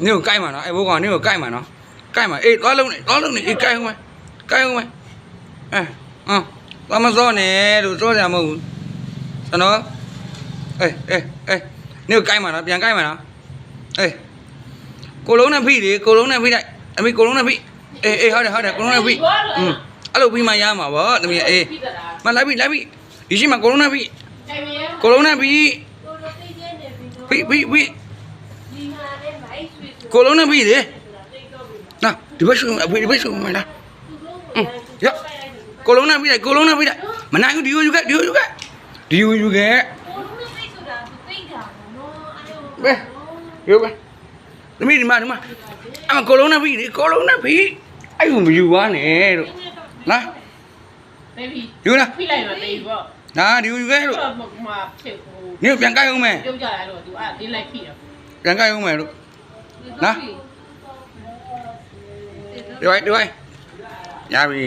နင်းကိုကိုက်မှာနော်အဲ့ဘိုးကောင်နင်းကိုကိုက်မှာနော်ကိုက်မှာအေးသွားလုံးနေအေးကိုက်အောင်မယ်သွားမစောနဲ့လို့စောကြမဟုတ်ဘူးကျွန်တော်အေးနင်းကိုကိုက်မှာနော်ပြန်ကိုက်မှာနော်အေးကိုလုံးနဲ့ဖိလေကိုလုံးနဲ့ဖိလိုက်အမေကိုလုံးနဲ့ဖိအေးဟုတ်တယ်ကိုလုံးနဲ့ဖိအဲ့လိုပြီးမှရမှာဗောတမီးအေးမလိုက်ဖိဒီရှိမှာကိုလုံးနဲ့ဖိကိုလုံးနဲ့ဖိကိုလုံးနဲ့ဖိလေနာဒီဘက်ရှုံအဖေဒီဘက်ရှုံမလားရကိုလုံးနဲ့ဖိလိုက်မနိုင်ဘူးဒီယူခဲ့ဘယ်ယူပဲသမီးဒီမှာအမကိုလုံးနဲ့ဖိလေကိုလုံးနဲ့ဖိအဲ့ကိုမယူပါနဲ့လို့လားယူလားဖိလိုက်ပါလေပေါ့နာဒီယူခဲ့လို့နင်ပြန်ကြိုက်အောင်မယ်ပြုတ်ကြရတော့သူအဲ့ဒီလိုက်ဖိတာပြန်ကြိုက်အောင်မယ်လို့နော်ဒီဝိုင်းရပြီ